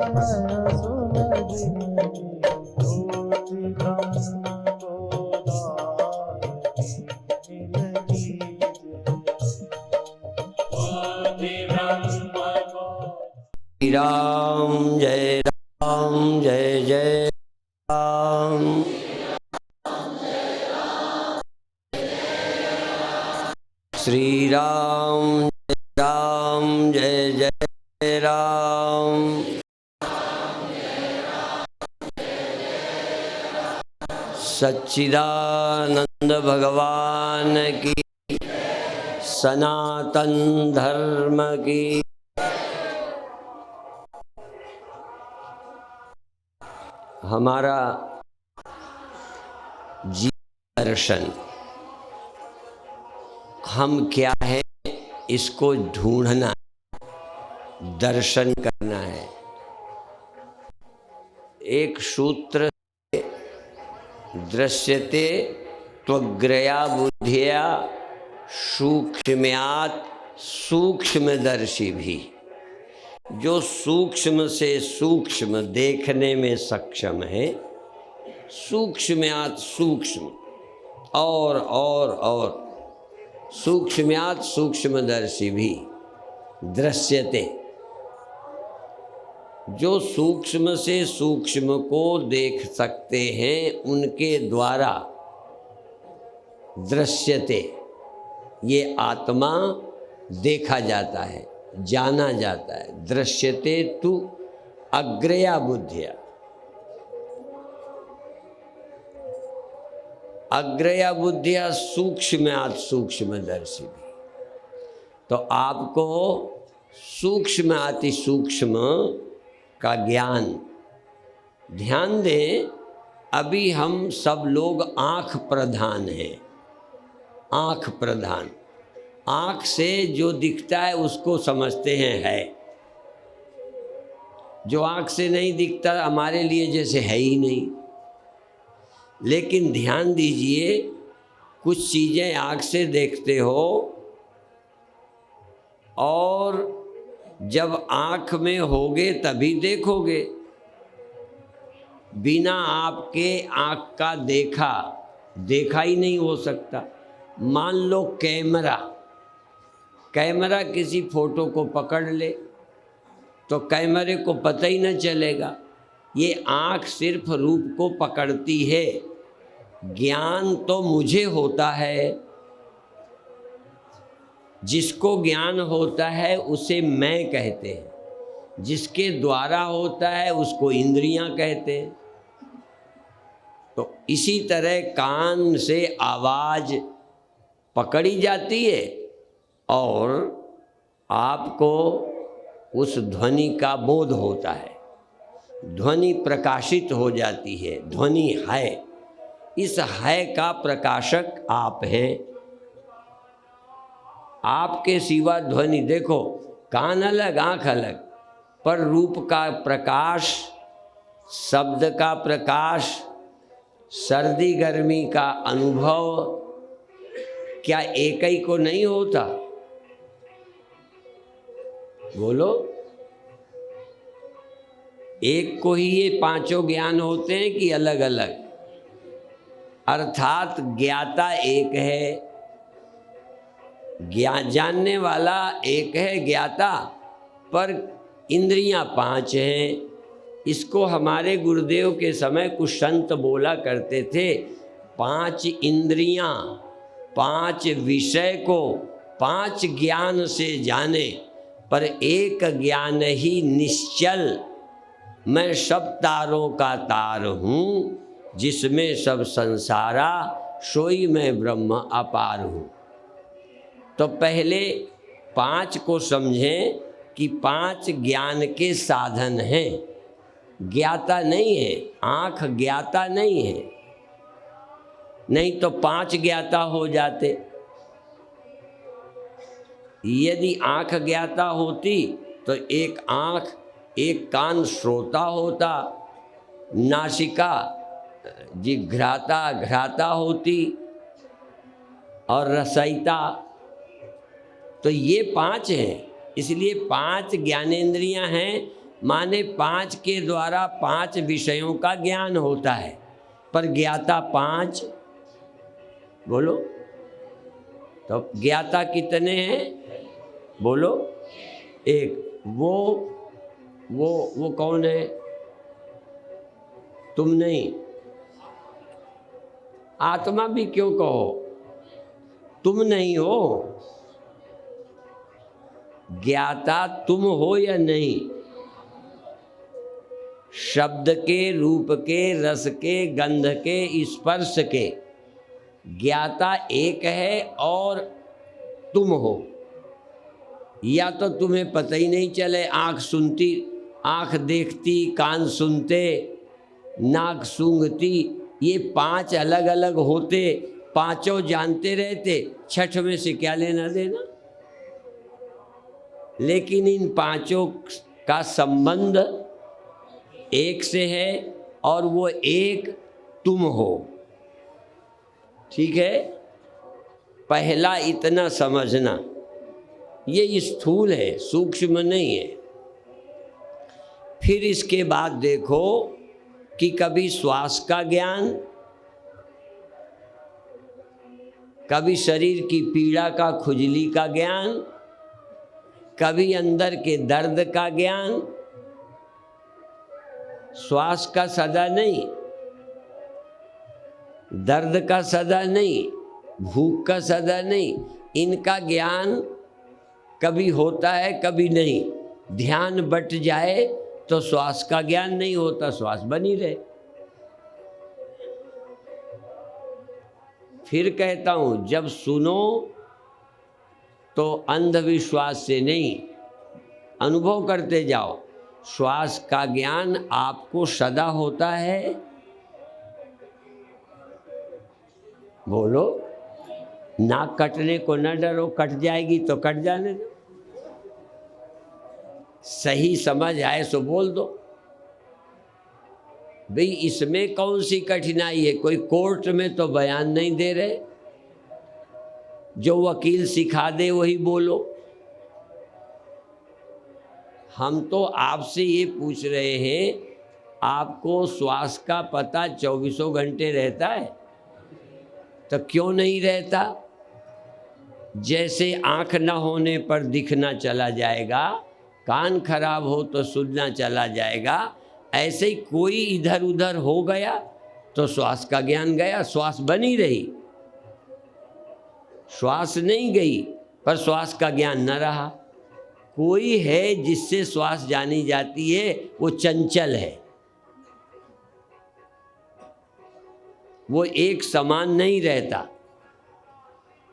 मैं सुन जिनकी ज्योति ब्रह्म गोदान की मिल कीजिए। राम जय जय राम। श्री राम जय जय राम। सच्चिदानंद भगवान की, सनातन धर्म की। हमारा जीवन दर्शन, हम क्या है इसको ढूंढना, दर्शन करना है। एक सूत्र दृश्यते त्वग्रया बुद्धिया सूक्ष्म्यात् सूक्ष्मदर्शी भी। जो सूक्ष्म से सूक्ष्म देखने में सक्षम है, सूक्ष्म्यात् सूक्ष्म और सूक्ष्म्यात् सूक्ष्मदर्शी भी दृश्यते। जो सूक्ष्म से सूक्ष्म को देख सकते हैं उनके द्वारा दृश्यते, ये आत्मा देखा जाता है, जाना जाता है। दृश्यते तु अग्रया बुद्धिया। अग्रया बुद्धिया सूक्ष्म्यात् सूक्ष्मदर्शी भी। तो आपको सूक्ष्म अति सूक्ष्म का ज्ञान, ध्यान दें, अभी हम सब लोग आँख प्रधान हैं। आँख प्रधान, आँख से जो दिखता है उसको समझते हैं है। जो आँख से नहीं दिखता हमारे लिए जैसे है ही नहीं। लेकिन ध्यान दीजिए, कुछ चीज़ें आँख से देखते हो और जब आँख में होगे तभी देखोगे। बिना आपके आँख का देखा ही नहीं हो सकता। मान लो कैमरा किसी फोटो को पकड़ ले तो कैमरे को पता ही न चलेगा। ये आँख सिर्फ रूप को पकड़ती है। ज्ञान तो मुझे होता है, जिसको ज्ञान होता है उसे मैं कहते हैं, जिसके द्वारा होता है उसको इंद्रियां कहते हैं। तो इसी तरह कान से आवाज़ पकड़ी जाती है और आपको उस ध्वनि का बोध होता है। ध्वनि प्रकाशित हो जाती है, ध्वनि है। इस है का प्रकाशक आप हैं। आपके सिवा ध्वनि, देखो कान अलग आँख अलग, पर रूप का प्रकाश, शब्द का प्रकाश, सर्दी गर्मी का अनुभव क्या एक ही को नहीं होता? बोलो, एक को ही ये पांचों ज्ञान होते हैं कि अलग अलग? अर्थात ज्ञाता एक है, जानने वाला एक है ज्ञाता, पर इंद्रियां पांच हैं। इसको हमारे गुरुदेव के समय कुछ संत बोला करते थे, पांच इंद्रियां पांच विषय को पांच ज्ञान से जाने, पर एक ज्ञान ही निश्चल। मैं सब तारों का तार हूँ, जिसमें सब संसारा, सोई मैं ब्रह्म अपार हूँ। तो पहले पांच को समझें कि पांच ज्ञान के साधन हैं, ज्ञाता नहीं है। आँख ज्ञाता नहीं है, नहीं तो पांच ज्ञाता हो जाते। यदि आँख ज्ञाता होती तो एक आँख एक कान श्रोता होता, नासिका जिघ्राता होती और रसयिता। तो ये पांच हैं, इसलिए पांच ज्ञानेंद्रियां हैं, माने 5 के द्वारा 5 विषयों का ज्ञान होता है, पर ज्ञाता 5। बोलो, तो ज्ञाता कितने हैं? बोलो, एक। वो कौन है? तुम नहीं, आत्मा भी क्यों कहो, तुम नहीं हो। ज्ञाता तुम हो या नहीं? शब्द के, रूप के, रस के, गंध के, स्पर्श के ज्ञाता एक है और तुम हो। या तो तुम्हें पता ही नहीं चले, आँख सुनती, आँख देखती, कान सुनते, नाक सूंघती, ये 5 अलग अलग होते, पांचों जानते रहते, छठ में से क्या लेना देना। लेकिन इन पांचों का संबंध एक से है और वो एक तुम हो। ठीक है, पहला इतना समझना, ये स्थूल है, सूक्ष्म नहीं है। फिर इसके बाद देखो कि कभी श्वास का ज्ञान, कभी शरीर की पीड़ा का, खुजली का ज्ञान, कभी अंदर के दर्द का ज्ञान। श्वास का सदा नहीं, दर्द का सदा नहीं, भूख का सदा नहीं, इनका ज्ञान कभी होता है कभी नहीं। ध्यान बट जाए तो श्वास का ज्ञान नहीं होता, श्वास बनी रहे। फिर कहता हूं, जब सुनो तो अंधविश्वास से नहीं, अनुभव करते जाओ। श्वास का ज्ञान आपको सदा होता है। बोलो, नाक कटने को न डरो, कट जाएगी तो कट जाने दो। सही समझ आए सो बोल दो। भाई इसमें कौन सी कठिनाई है? कोई कोर्ट में तो बयान नहीं दे रहे, जो वकील सिखा दे वही बोलो। हम तो आपसे ये पूछ रहे हैं, आपको श्वास का पता 24 घंटे रहता है? तो क्यों नहीं रहता? जैसे आँख न होने पर दिखना चला जाएगा, कान खराब हो तो सुनना चला जाएगा, ऐसे ही कोई इधर उधर हो गया तो श्वास का ज्ञान गया, श्वास बनी रही। श्वास नहीं गई पर श्वास का ज्ञान न रहा। कोई है जिससे श्वास जानी जाती है, वो चंचल है, वो एक समान नहीं रहता।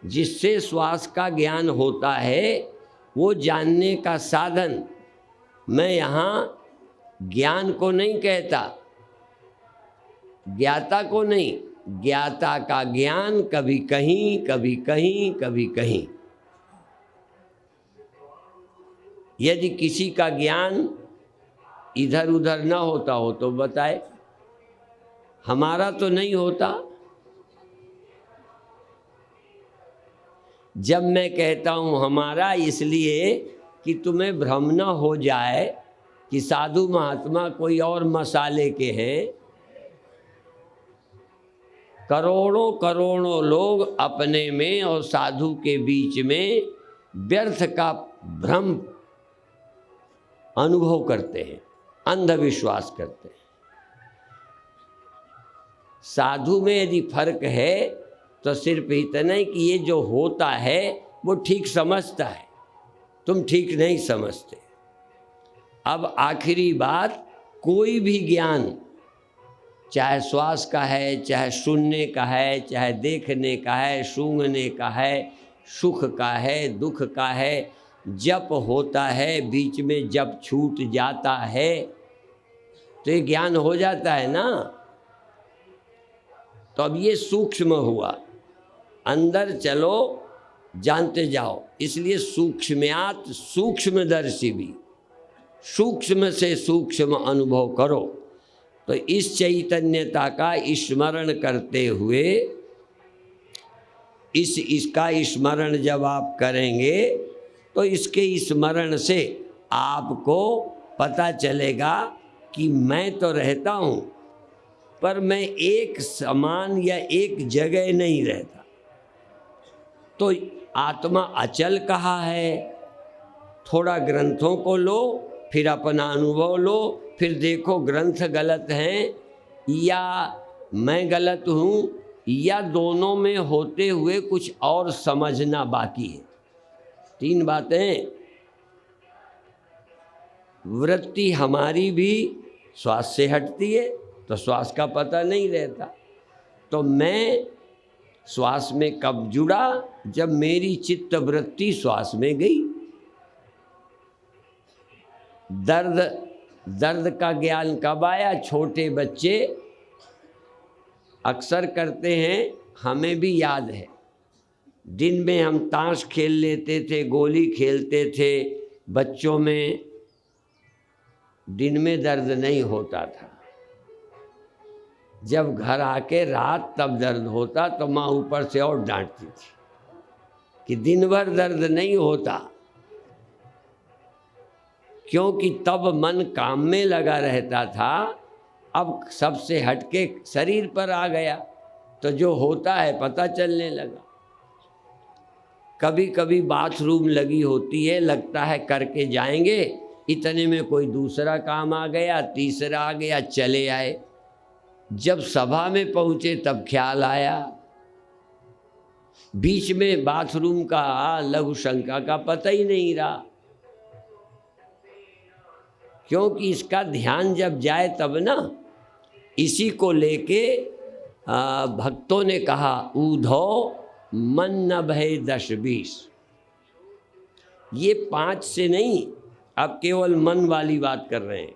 जिससे श्वास का ज्ञान होता है वो जानने का साधन। मैं यहाँ ज्ञान को नहीं कहता, ज्ञाता को नहीं, ज्ञाता का ज्ञान कभी कहीं कभी कहीं कभी कहीं। यदि किसी का ज्ञान इधर उधर ना होता हो तो बताए, हमारा तो नहीं होता। जब मैं कहता हूँ हमारा, इसलिए कि तुम्हें भ्रम न हो जाए कि साधु महात्मा कोई और मसाले के हैं। करोड़ों करोड़ों लोग अपने में और साधु के बीच में व्यर्थ का भ्रम अनुभव करते हैं, अंधविश्वास करते हैं। साधु में यदि फर्क है तो सिर्फ इतना ही कि ये जो होता है वो ठीक समझता है, तुम ठीक नहीं समझते। अब आखिरी बात, कोई भी ज्ञान, चाहे श्वास का है, चाहे सुनने का है, चाहे देखने का है, सूंघने का है, सुख का है, दुख का है, जप होता है, बीच में जप छूट जाता है तो ये ज्ञान हो जाता है ना। तो अब ये सूक्ष्म हुआ, अंदर चलो जानते जाओ। इसलिए सूक्ष्म्यात सूक्ष्मदर्शी भी, सूक्ष्म से सूक्ष्म अनुभव करो। तो इस चैतन्यता का स्मरण करते हुए, इसका स्मरण जब आप करेंगे तो इसके स्मरण से आपको पता चलेगा कि मैं तो रहता हूँ पर मैं एक समान या एक जगह नहीं रहता। तो आत्मा अचल कहा है। थोड़ा ग्रंथों को लो, फिर अपना अनुभव लो, फिर देखो ग्रंथ गलत हैं या मैं गलत हूँ, या दोनों में होते हुए कुछ और समझना बाकी है। 3 बातें। वृत्ति हमारी भी श्वास से हटती है तो श्वास का पता नहीं रहता। तो मैं श्वास में कब जुड़ा? जब मेरी चित्त वृत्ति श्वास में गई। दर्द का ज्ञान कब आया? छोटे बच्चे अक्सर करते हैं, हमें भी याद है। दिन में हम ताश खेल लेते थे, गोली खेलते थे बच्चों में, दिन में दर्द नहीं होता था। जब घर आके रात तब दर्द होता तो माँ ऊपर से और डांटती थी कि दिन भर दर्द नहीं होता, क्योंकि तब मन काम में लगा रहता था। अब सबसे हटके शरीर पर आ गया तो जो होता है पता चलने लगा। कभी कभी बाथरूम लगी होती है, लगता है करके जाएंगे, इतने में कोई दूसरा काम आ गया, तीसरा आ गया, चले आए। जब सभा में पहुँचे तब ख्याल आया। बीच में बाथरूम का लघु शंका का पता ही नहीं रहा, क्योंकि इसका ध्यान जब जाए तब ना। इसी को लेके भक्तों ने कहा, ऊधो मन न भय 10-20। ये 5 से नहीं, अब केवल मन वाली बात कर रहे हैं।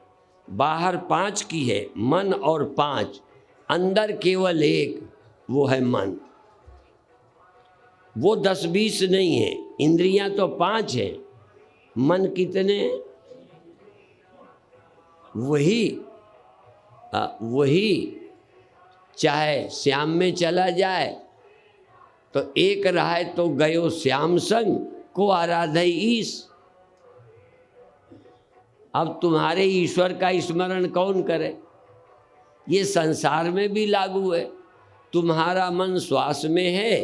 बाहर 5 की है, मन और 5, अंदर केवल 1, वो है मन। वो 10-20 नहीं है। इंद्रियां तो 5 हैं, मन कितने? वही चाहे श्याम में चला जाए तो एक रहे तो गयो श्याम संग को आराधई ईश। अब तुम्हारे ईश्वर का स्मरण कौन करे? ये संसार में भी लागू है। तुम्हारा मन श्वास में है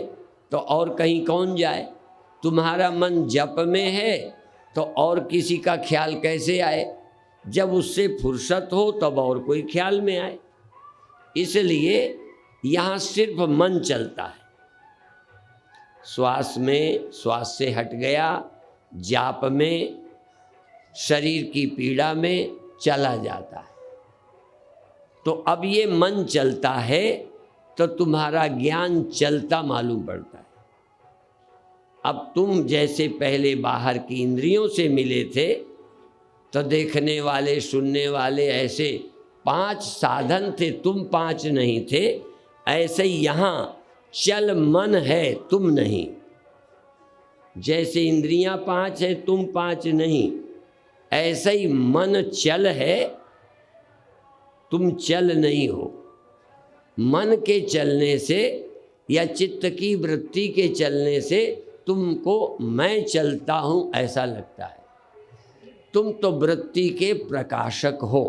तो और कहीं कौन जाए? तुम्हारा मन जप में है तो और किसी का ख्याल कैसे आए? जब उससे फुर्सत हो तब और कोई ख्याल में आए। इसलिए यहाँ सिर्फ मन चलता है। श्वास में श्वास से हट गया, जाप में, शरीर की पीड़ा में चला जाता है। तो अब ये मन चलता है तो तुम्हारा ज्ञान चलता मालूम पड़ता है। अब तुम जैसे पहले बाहर की इंद्रियों से मिले थे तो देखने वाले, सुनने वाले, ऐसे 5 साधन थे, तुम 5 नहीं थे। ऐसे यहाँ चल मन है, तुम नहीं। जैसे इंद्रियां 5 है, तुम 5 नहीं, ऐसे ही मन चल है, तुम चल नहीं हो। मन के चलने से या चित्त की वृत्ति के चलने से तुमको मैं चलता हूँ ऐसा लगता है। तुम तो वृत्ति के प्रकाशक हो,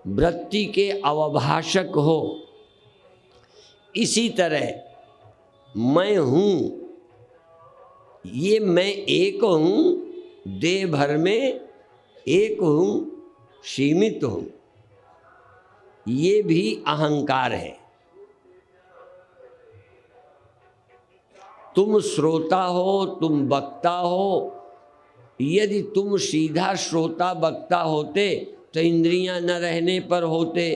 वृत्ति के अवभाषक हो। इसी तरह मैं हूँ, ये मैं एक हूँ, देह भर में एक हूँ, सीमित हूँ, ये भी अहंकार है। तुम श्रोता हो, तुम वक्ता हो। यदि तुम सीधा श्रोता वक्ता होते तो इंद्रियां न रहने पर होते।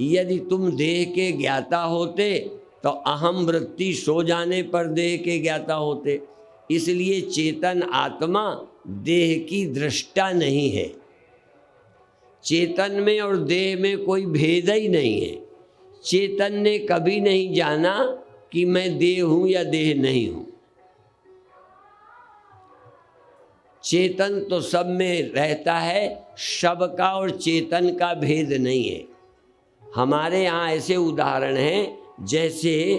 यदि तुम देह के ज्ञाता होते तो अहम वृत्ति सो जाने पर देह के ज्ञाता होते। इसलिए चेतन आत्मा देह की दृष्टा नहीं है। चेतन में और देह में कोई भेद ही नहीं है। चेतन ने कभी नहीं जाना कि मैं देह हूँ या देह नहीं हूँ। चेतन तो सब में रहता है, सबका और चेतन का भेद नहीं है। हमारे यहाँ ऐसे उदाहरण हैं जैसे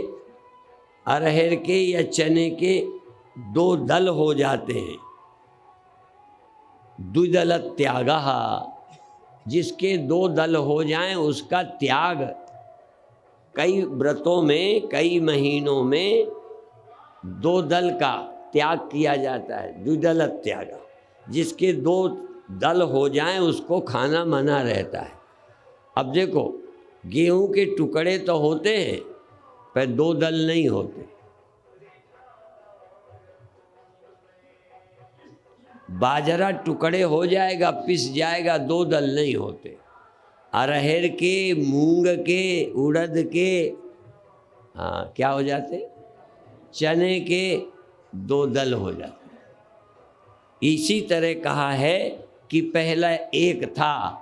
अरहर के या चने के 2 दल हो जाते हैं। द्विदल त्यागः, जिसके दो दल हो जाएं उसका त्याग कई व्रतों में, कई महीनों में दो दल का त्याग किया जाता है। द्विदल त्याग, जिसके दो दल हो जाएं उसको खाना मना रहता है। अब देखो, गेहूं के टुकड़े तो होते हैं पर दो दल नहीं होते। बाजरा टुकड़े हो जाएगा, पिस जाएगा, दो दल नहीं होते। अरहर के, मूंग के, उड़द के, हाँ क्या हो जाते, चने के दो दल हो जाते। इसी तरह कहा है कि पहला एक था,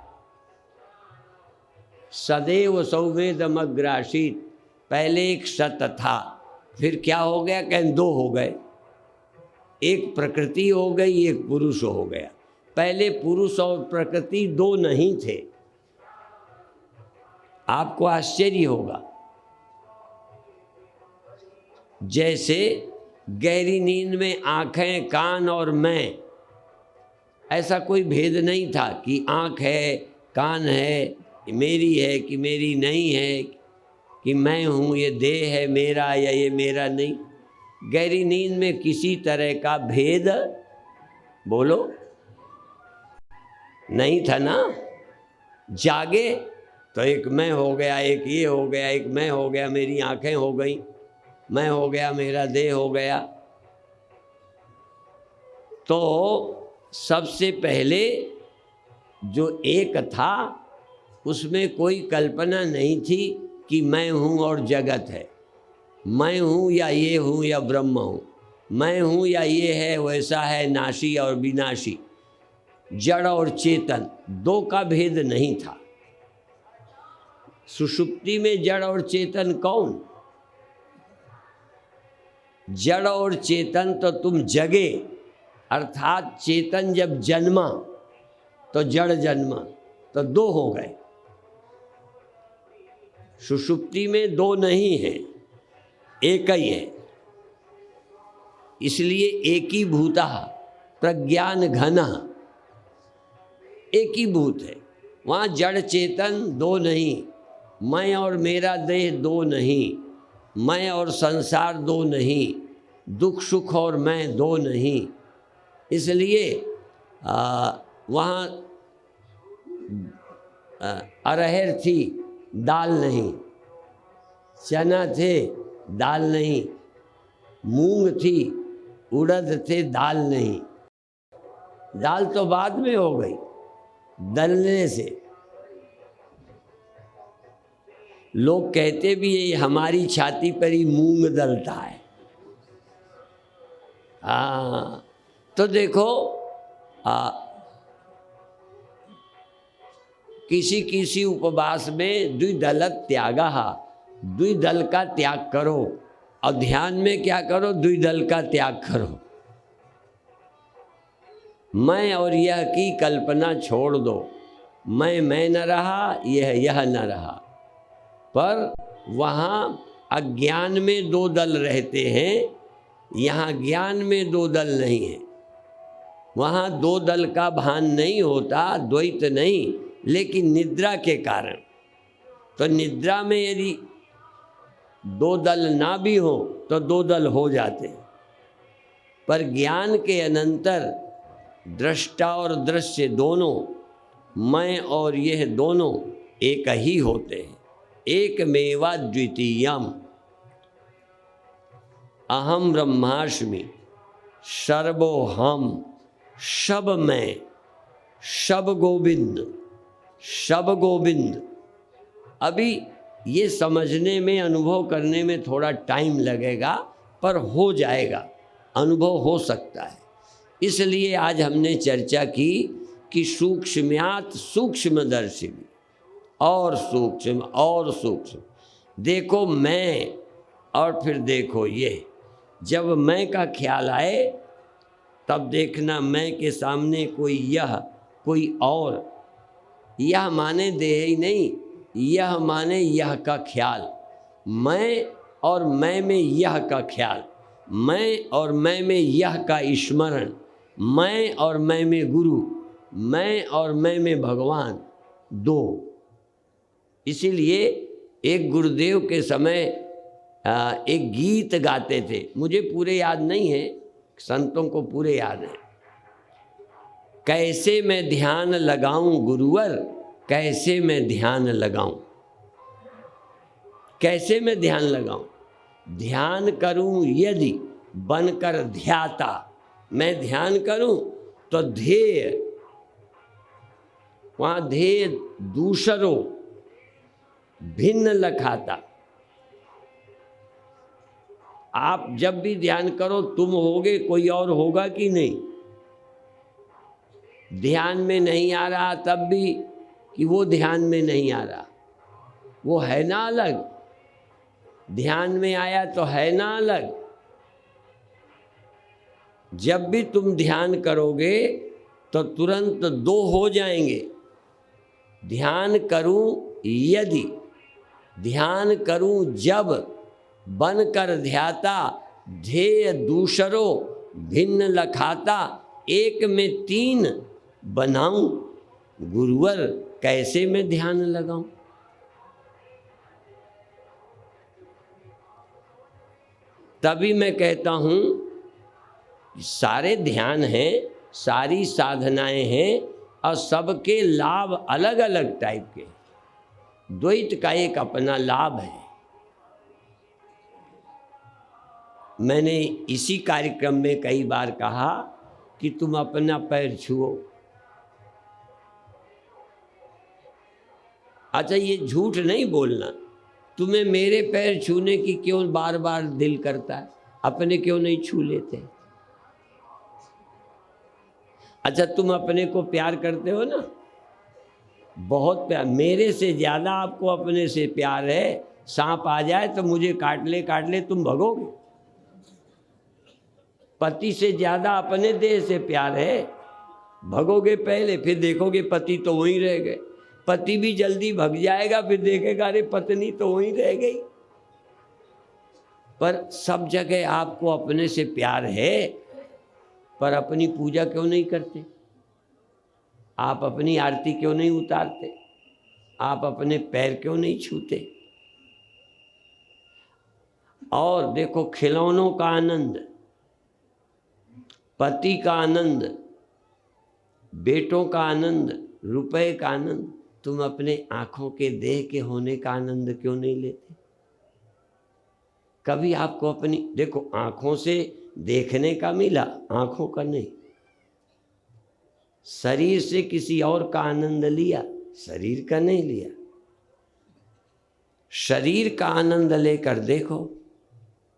सदैव सौवेदमग्रासीत, पहले एक सत था, फिर क्या हो गया, कहीं दो हो गए, एक प्रकृति हो गई, एक पुरुष हो गया। पहले पुरुष और प्रकृति दो नहीं थे। आपको आश्चर्य होगा, जैसे गहरी नींद में आंखें, कान और मैं, ऐसा कोई भेद नहीं था कि आंख है, कान है, मेरी है कि मेरी नहीं है, कि मैं हूँ, ये देह है मेरा या ये मेरा नहीं। गहरी नींद में किसी तरह का भेद, बोलो, नहीं था ना। जागे तो एक मैं हो गया, एक ये हो गया, एक मैं हो गया, मेरी आंखें हो गई, मैं हो गया, मेरा देह हो गया। तो सबसे पहले जो एक था उसमें कोई कल्पना नहीं थी कि मैं हूँ और जगत है, मैं हूँ या ये हूँ या ब्रह्म हूँ, मैं हूँ या ये है वैसा है, नाशी और विनाशी, जड़ और चेतन, दो का भेद नहीं था। सुषुप्ति में जड़ और चेतन कौन? जड़ और चेतन तो तुम जगे, अर्थात चेतन जब जन्मा तो जड़ जन्मा, तो दो हो गए। सुषुप्ति में दो नहीं है, एक ही है। इसलिए एकी भूता प्रज्ञान घना, एक ही भूत है। वहाँ जड़ चेतन दो नहीं, मैं और मेरा देह दो नहीं, मैं और संसार दो नहीं, दुख सुख और मैं दो नहीं। इसलिए वहाँ अरहर थी, दाल नहीं, चना थे, दाल नहीं, मूंग थी, उड़द थे, दाल नहीं। दाल तो बाद में हो गई दलने से। लोग कहते भी है हमारी छाती पर ही मूंग दलता है। तो देखो, किसी किसी उपवास में द्विदल त्यागः, द्विदल का त्याग करो। और ध्यान में क्या करो, द्विदल का त्याग करो। मैं और यह की कल्पना छोड़ दो। मैं न रहा, यह न रहा। पर वहाँ अज्ञान में दो दल रहते हैं, यहाँ ज्ञान में दो दल नहीं है। वहाँ दो दल का भान नहीं होता, द्वैत नहीं, लेकिन निद्रा के कारण। तो निद्रा में यदि दो दल ना भी हो तो दो दल हो जाते, पर ज्ञान के अनंतर दृष्टा और दृश्य दोनों, मैं और यह दोनों एक ही होते हैं। एकमेवा द्वितीयम, अहम ब्रह्मास्मि, सर्वोहम, सब मैं, सब गोविंद, सब गोविंद। अभी ये समझने में, अनुभव करने में थोड़ा टाइम लगेगा, पर हो जाएगा, अनुभव हो सकता है। इसलिए आज हमने चर्चा की कि सूक्ष्म्यात सूक्ष्मदर्शी, और सूक्ष्म और सूक्ष्म। देखो मैं और फिर देखो ये। जब मैं का ख्याल आए तब देखना मैं के सामने कोई यह, कोई और। यह माने देह ही नहीं, यह माने यह का ख्याल। मैं और मैं में यह का ख्याल, मैं और मैं में यह का स्मरण, मैं और मैं में गुरु। मैं और मैं में भगवान दो। इसीलिए एक गुरुदेव के समय एक गीत गाते थे, मुझे पूरे याद नहीं है, संतों को पूरे याद है। कैसे मैं ध्यान लगाऊं गुरुवर, कैसे मैं ध्यान लगाऊं, कैसे मैं ध्यान लगाऊं। ध्यान करूं यदि बनकर ध्याता, मैं ध्यान करूं तो ध्येय, वहाँ ध्येय दूसरों भिन्न लखाता। आप जब भी ध्यान करो तुम होगे, कोई और होगा कि नहीं। ध्यान में नहीं आ रहा तब भी कि वो ध्यान में नहीं आ रहा, वो है ना अलग। ध्यान में आया तो है ना अलग। जब भी तुम ध्यान करोगे तो तुरंत दो हो जाएंगे। ध्यान करूं यदि, ध्यान करूं जब, बनकर ध्याता, ध्येय दूसरों भिन्न लखाता, एक में तीन बनाऊं गुरुवर, कैसे मैं ध्यान लगाऊं। तभी मैं कहता हूं सारे ध्यान हैं, सारी साधनाएं हैं और सबके लाभ अलग अलग टाइप के। द्वैत का एक अपना लाभ है। मैंने इसी कार्यक्रम में कई बार कहा कि तुम अपना पैर छुओ। अच्छा, ये झूठ नहीं बोलना, तुम्हें मेरे पैर छूने की क्यों बार बार दिल करता है, अपने क्यों नहीं छू लेते। अच्छा, तुम अपने को प्यार करते हो ना, बहुत प्यार, मेरे से ज़्यादा आपको अपने से प्यार है। सांप आ जाए तो मुझे काट ले तुम भगोगे। पति से ज़्यादा अपने देह से प्यार है, भगोगे पहले, फिर देखोगे पति तो वहीं रह गए। पति भी जल्दी भग जाएगा, फिर देखेगा अरे पत्नी तो वहीं रह गई। पर सब जगह आपको अपने से प्यार है, पर अपनी पूजा क्यों नहीं करते, आप अपनी आरती क्यों नहीं उतारते, आप अपने पैर क्यों नहीं छूते। और देखो, खिलौनों का आनंद, पति का आनंद, बेटों का आनंद, रुपए का आनंद, तुम अपने आँखों के देह के होने का आनंद क्यों नहीं लेते। कभी आपको अपनी, देखो, आँखों से देखने का मिला, आँखों का नहीं। शरीर से किसी और का आनंद लिया, शरीर का नहीं लिया। शरीर का आनंद लेकर देखो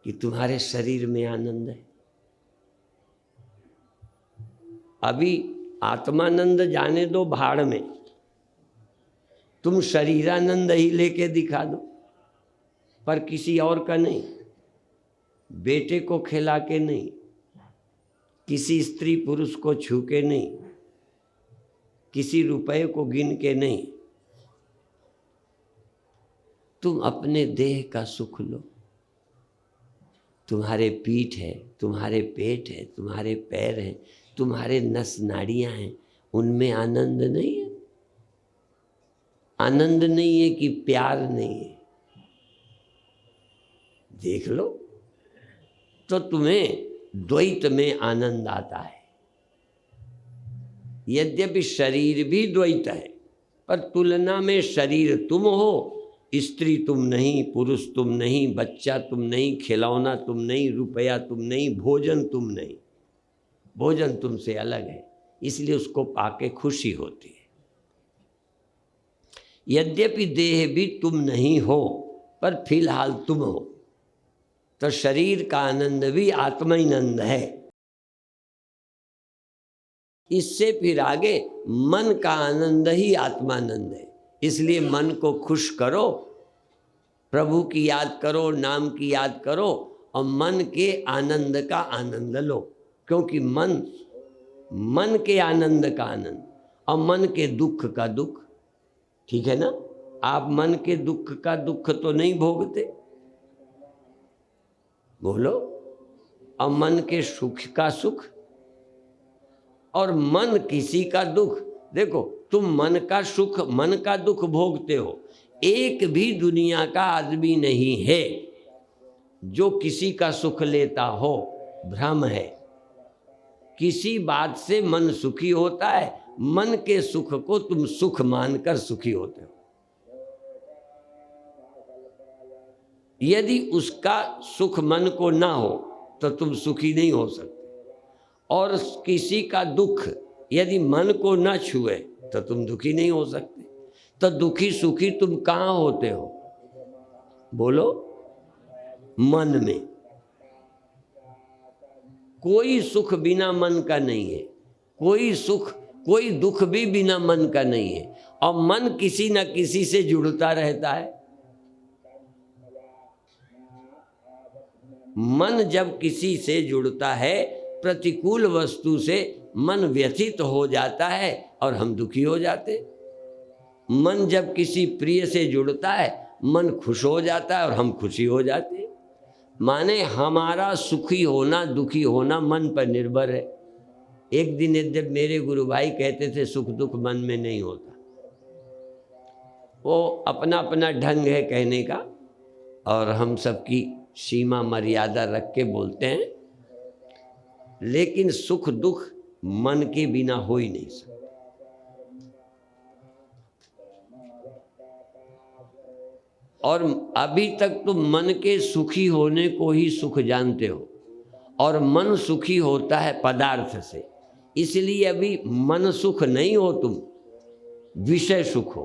कि तुम्हारे शरीर में आनंद है। अभी आत्मानंद जाने दो भाड़ में, तुम शरीरानंद ही लेके दिखा दो, पर किसी और का नहीं। बेटे को खिला के नहीं, किसी स्त्री पुरुष को छू के नहीं, किसी रुपए को गिन के नहीं। तुम अपने देह का सुख लो। तुम्हारे पीठ है, तुम्हारे पेट है, तुम्हारे पैर हैं, तुम्हारे नस नाड़ियां हैं, उनमें आनंद नहीं है। आनंद नहीं है कि प्यार नहीं है। देख लो तो तुम्हें द्वैत में आनंद आता है। यद्यपि शरीर भी द्वैत है, पर तुलना में शरीर तुम हो, स्त्री तुम नहीं, पुरुष तुम नहीं, बच्चा तुम नहीं, खिलौना तुम नहीं, रुपया तुम नहीं, भोजन तुम नहीं। भोजन तुमसे अलग है, इसलिए उसको पाके खुशी होती है। यद्यपि देह भी तुम नहीं हो, पर फिलहाल तुम हो, तो शरीर का आनंद भी आत्मानंद है। इससे फिर आगे मन का आनंद ही आत्मानंद है। इसलिए मन को खुश करो, प्रभु की याद करो, नाम की याद करो और मन के आनंद का आनंद लो। क्योंकि मन के आनंद का आनंद और मन के दुख का दुख, ठीक है ना। आप मन के दुख का दुख तो नहीं भोगते, बोलो। और मन के सुख का सुख, और मन किसी का दुख। देखो, तुम मन का सुख मन का दुख भोगते हो। एक भी दुनिया का आदमी नहीं है जो किसी का सुख लेता हो, भ्रम है। किसी बात से मन सुखी होता है, मन के सुख को तुम सुख मानकर सुखी होते हो। यदि उसका सुख मन को ना हो तो तुम सुखी नहीं हो सकते। और किसी का दुख यदि मन को ना छुए तो तुम दुखी नहीं हो सकते। तो दुखी सुखी तुम कहाँ होते हो? बोलो, मन में। कोई सुख बिना मन का नहीं है, कोई सुख कोई दुख भी बिना मन का नहीं है। और मन किसी न किसी से जुड़ता रहता है। मन जब किसी से जुड़ता है, प्रतिकूल वस्तु से मन व्यथित हो जाता है और हम दुखी हो जाते। मन जब किसी प्रिय से जुड़ता है, मन खुश हो जाता है और हम खुशी हो जाते। माने हमारा सुखी होना दुखी होना मन पर निर्भर है। एक दिन जब मेरे गुरु भाई कहते थे सुख दुख मन में नहीं होता, वो अपना अपना ढंग है कहने का और हम सबकी सीमा मर्यादा रख के बोलते हैं, लेकिन सुख दुख मन के बिना हो ही नहीं सकता। और अभी तक तुम मन के सुखी होने को ही सुख जानते हो, और मन सुखी होता है पदार्थ से। इसलिए अभी मन सुख नहीं हो, तुम विषय सुख हो।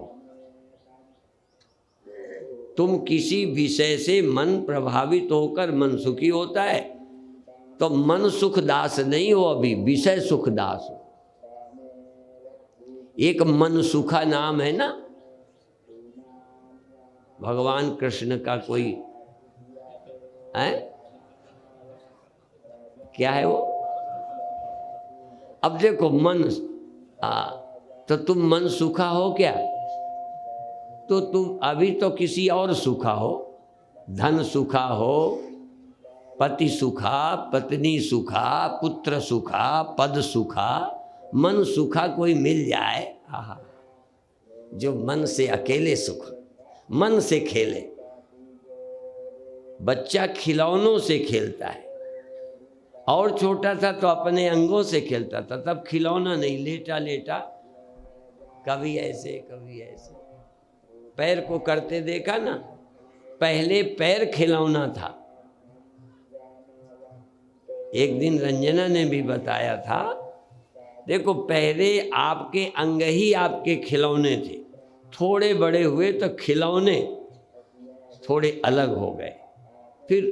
तुम किसी विषय से मन प्रभावित होकर मन सुखी होता है, तो मन सुख दास नहीं हो, अभी विषय सुख दास हो। एक मन सुखा नाम है ना भगवान कृष्ण का, कोई है क्या है वो? अब देखो मन तो तुम मन सुखा हो क्या? तो तुम अभी तो किसी और सुखा हो, धन सुखा हो, पति सुखा, पत्नी सुखा, पुत्र सुखा, पद सुखा। मन सुखा कोई मिल जाए, आहा, जो मन से अकेले सुख, मन से खेले। बच्चा खिलौनों से खेलता है, और छोटा था तो अपने अंगों से खेलता था, तब खिलौना नहीं, लेटा लेटा कभी ऐसे कभी ऐसे। पैर को करते देखा ना, पहले पैर खिलौना था। एक दिन रंजना ने भी बताया था, देखो पहले आपके अंग ही आपके खिलौने थे, थोड़े बड़े हुए तो खिलौने थोड़े अलग हो गए। फिर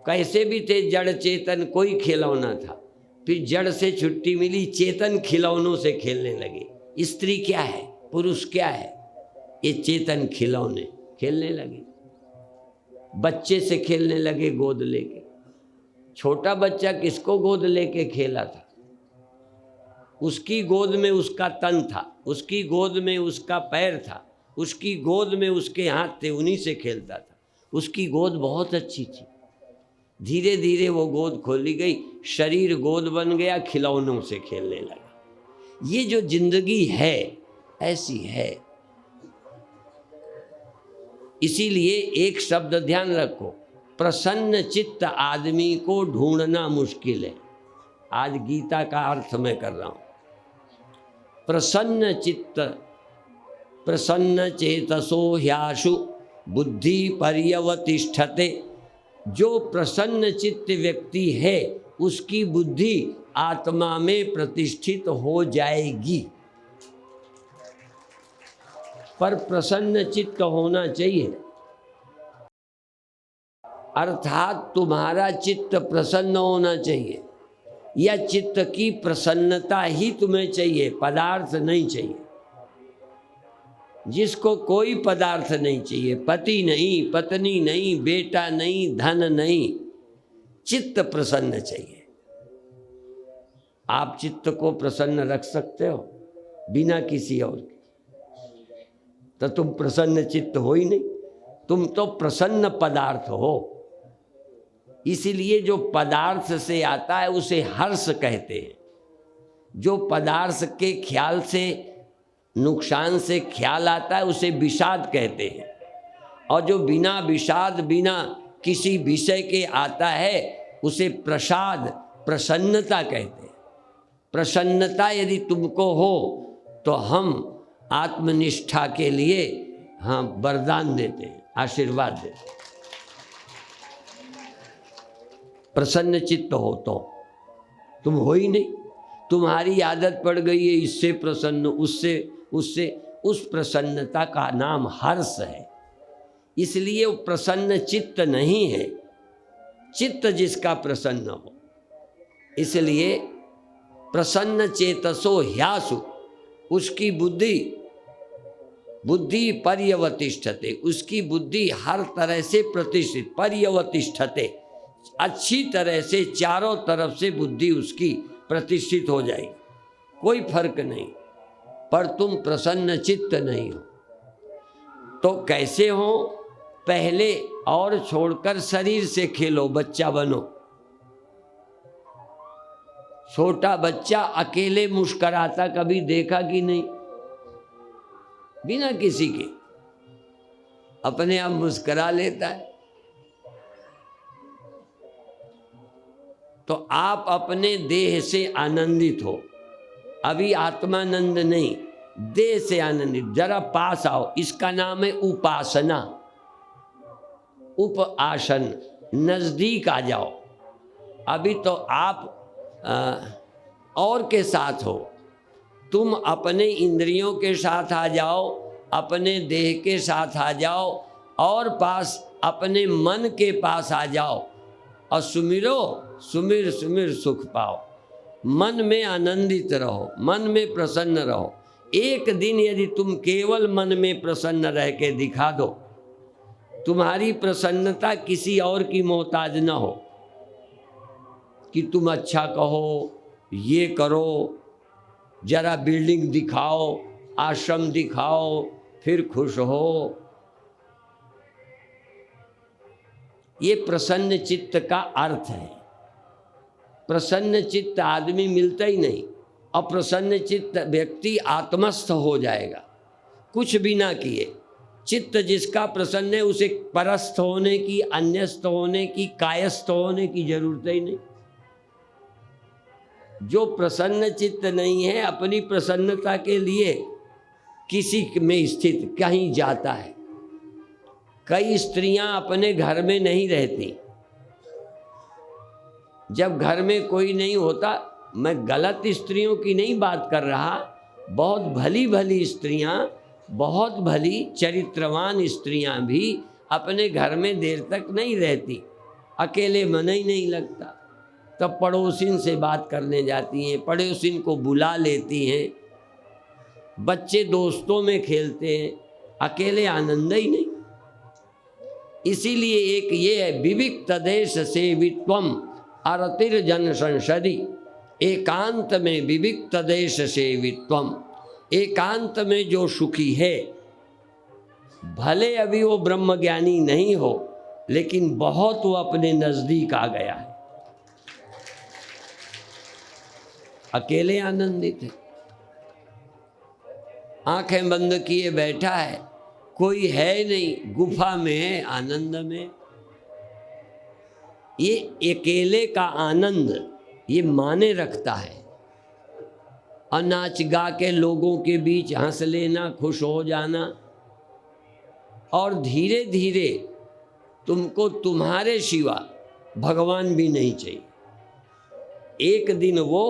कैसे भी थे जड़ चेतन, कोई खिलौना था। फिर जड़ से छुट्टी मिली, चेतन खिलौनों से खेलने लगे। स्त्री क्या है, पुरुष क्या है, ये चेतन खिलौने खेलने लगे। बच्चे से खेलने लगे गोद लेके। छोटा बच्चा किसको गोद लेके खेला था? उसकी गोद में उसका तन था, उसकी गोद में उसका पैर था, उसकी गोद में उसके हाथ थे, उन्हीं से खेलता था। उसकी गोद बहुत अच्छी थी। धीरे धीरे वो गोद खोली गई, शरीर गोद बन गया, खिलौनों से खेलने लगा। ये जो जिंदगी है ऐसी है। इसीलिए एक शब्द ध्यान रखो, प्रसन्न चित्त आदमी को ढूंढना मुश्किल है। आज गीता का अर्थ मैं कर रहा हूं। प्रसन्न चित्त, प्रसन्न चेतसो ह्याशु बुद्धि पर्यवतिष्ठते। जो प्रसन्न चित्त व्यक्ति है उसकी बुद्धि आत्मा में प्रतिष्ठित हो जाएगी। पर प्रसन्न चित्त होना चाहिए, अर्थात तुम्हारा चित्त प्रसन्न होना चाहिए, या चित्त की प्रसन्नता ही तुम्हें चाहिए, पदार्थ नहीं चाहिए। जिसको कोई पदार्थ नहीं चाहिए, पति नहीं, पत्नी नहीं, बेटा नहीं, धन नहीं, चित्त प्रसन्न चाहिए। आप चित्त को प्रसन्न रख सकते हो बिना किसी और के, तो तुम प्रसन्न चित्त हो ही नहीं, तुम तो प्रसन्न पदार्थ हो। इसीलिए जो पदार्थ से आता है उसे हर्ष कहते हैं। जो पदार्थ के ख्याल से नुकसान से ख्याल आता है उसे विषाद कहते हैं, और जो बिना विषाद बिना किसी विषय के आता है उसे प्रसाद प्रसन्नता कहते हैं। प्रसन्नता यदि तुमको हो तो हम आत्मनिष्ठा के लिए हाँ वरदान देते हैं, आशीर्वाद देते हैं। प्रसन्न चित्त हो तो तुम हो ही नहीं, तुम्हारी आदत पड़ गई है इससे प्रसन्न उससे उस प्रसन्नता का नाम हर्ष है। इसलिए वो प्रसन्न चित्त नहीं है, चित्त जिसका प्रसन्न हो। इसलिए प्रसन्न चेतसो ह्यासु, उसकी बुद्धि पर्यवतिष्ठते, उसकी बुद्धि हर तरह से प्रतिष्ठित, पर्यवतिष्ठते, अच्छी तरह से चारों तरफ से बुद्धि उसकी प्रतिष्ठित हो जाएगी, कोई फर्क नहीं। पर तुम प्रसन्न चित्त नहीं हो तो कैसे हो? पहले और छोड़कर शरीर से खेलो, बच्चा बनो। छोटा बच्चा अकेले मुस्कुराता कभी देखा कि नहीं? बिना किसी के अपने आप मुस्कुरा लेता है। तो आप अपने देह से आनंदित हो, अभी आत्मानंद नहीं, देह से आनंदित। जरा पास आओ, इसका नाम है उपासना, उप आसन, नजदीक आ जाओ। अभी तो आप और के साथ हो, तुम अपने इंद्रियों के साथ आ जाओ, अपने देह के साथ आ जाओ, और पास अपने मन के पास आ जाओ और सुमिरो, सुमिर सुमिर सुख पाओ। मन में आनंदित रहो, मन में प्रसन्न रहो। एक दिन यदि तुम केवल मन में प्रसन्न रह के दिखा दो, तुम्हारी प्रसन्नता किसी और की मोहताज न हो कि तुम अच्छा कहो, ये करो, जरा बिल्डिंग दिखाओ, आश्रम दिखाओ, फिर खुश हो। ये प्रसन्न चित्त का अर्थ है। प्रसन्न चित्त आदमी मिलता ही नहीं, और प्रसन्न चित्त व्यक्ति आत्मस्थ हो जाएगा कुछ भी ना किए। चित्त जिसका प्रसन्न है उसे परस्थ होने की, अन्यस्थ होने की, कायस्थ होने की जरूरत ही नहीं। जो प्रसन्न चित्त नहीं है, अपनी प्रसन्नता के लिए किसी में स्थित कहीं जाता है। कई स्त्रियां अपने घर में नहीं रहती। जब घर में कोई नहीं होता, मैं गलत स्त्रियों की नहीं बात कर रहा, बहुत भली भली स्त्रियां, बहुत भली चरित्रवान स्त्रियां भी अपने घर में देर तक नहीं रहती, अकेले मन ही नहीं लगता, तब पड़ोसिन से बात करने जाती हैं, पड़ोसिन को बुला लेती हैं, बच्चे दोस्तों में खेलते हैं, अकेले आनंद ही नहीं। इसीलिए एक ये है, विविक्त देश सेवित्वम अरतिर जन संसदि, एकांत में विविक्त देश सेवित्वम, एकांत में जो सुखी है, भले अभी वो ब्रह्मज्ञानी नहीं हो, लेकिन बहुत वो अपने नजदीक आ गया है, अकेले आनंदित है, आंखें बंद किए बैठा है, कोई है नहीं, गुफा में है, आनंद में। ये अकेले का आनंद ये माने रखता है। और नाच गा के लोगों के बीच हंस लेना, खुश हो जाना, और धीरे धीरे तुमको तुम्हारे सिवा भगवान भी नहीं चाहिए। एक दिन वो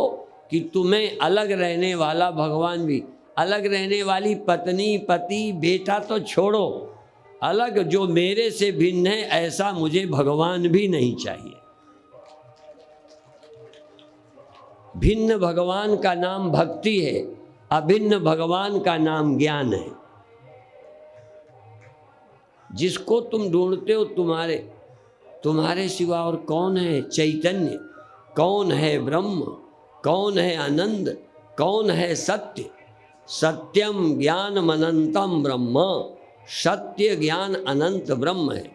कि तुम्हें अलग रहने वाला भगवान भी, अलग रहने वाली पत्नी, पति, बेटा तो छोड़ो, अलग जो मेरे से भिन्न है ऐसा मुझे भगवान भी नहीं चाहिए। भिन्न भगवान का नाम भक्ति है, अभिन्न भगवान का नाम ज्ञान है। जिसको तुम ढूंढते हो तुम्हारे सिवा और कौन है? चैतन्य। कौन है ब्रह्म? कौन है आनंद? कौन है सत्य? सत्यम ज्ञानम अनंतम ब्रह्म, सत्य ज्ञान अनंत ब्रह्म है।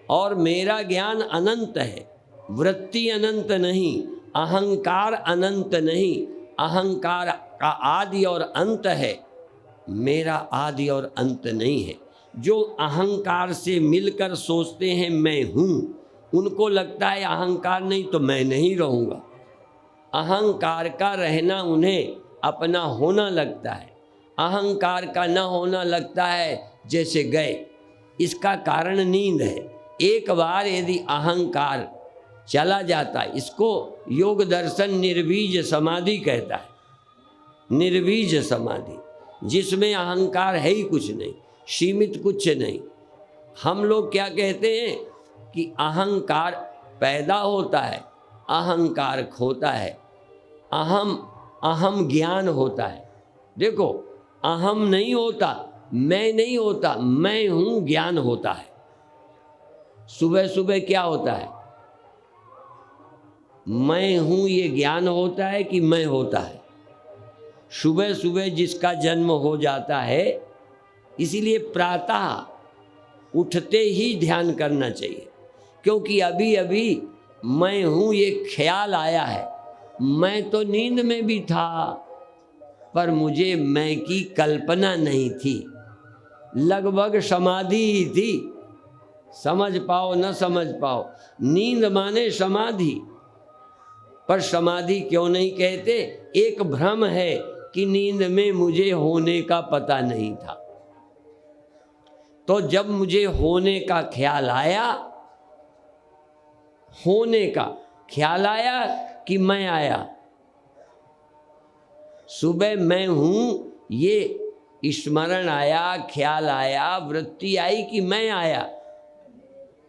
और मेरा ज्ञान अनंत है, वृत्ति अनंत नहीं, अहंकार अनंत नहीं, अहंकार का आदि और अंत है, मेरा आदि और अंत नहीं है। जो अहंकार से मिलकर सोचते हैं मैं हूँ, उनको लगता है अहंकार नहीं तो मैं नहीं रहूँगा। अहंकार का रहना उन्हें अपना होना लगता है, अहंकार का न होना लगता है जैसे गए। इसका कारण नींद है। एक बार यदि अहंकार चला जाता है, इसको योग दर्शन निर्बीज समाधि कहता है। निर्बीज समाधि, जिसमें अहंकार है ही कुछ नहीं, सीमित कुछ नहीं। हम लोग क्या कहते हैं कि अहंकार पैदा होता है, अहंकार खोता है, अहम ज्ञान होता है। देखो, अहम नहीं होता, मैं नहीं होता, मैं हूँ ज्ञान होता है। सुबह सुबह क्या होता है? मैं हूँ ये ज्ञान होता है कि मैं होता है? सुबह सुबह जिसका जन्म हो जाता है, इसीलिए प्रातः उठते ही ध्यान करना चाहिए, क्योंकि अभी अभी मैं हूँ ये ख्याल आया है। मैं तो नींद में भी था, पर मुझे मैं की कल्पना नहीं थी, लगभग समाधि ही थी। समझ पाओ न समझ पाओ, नींद माने समाधि। पर समाधि क्यों नहीं कहते? एक भ्रम है कि नींद में मुझे होने का पता नहीं था। तो जब मुझे होने का ख्याल आया, होने का ख्याल आया कि मैं आया, सुबह मैं हूँ ये स्मरण आया, ख्याल आया, वृत्ति आई कि मैं आया,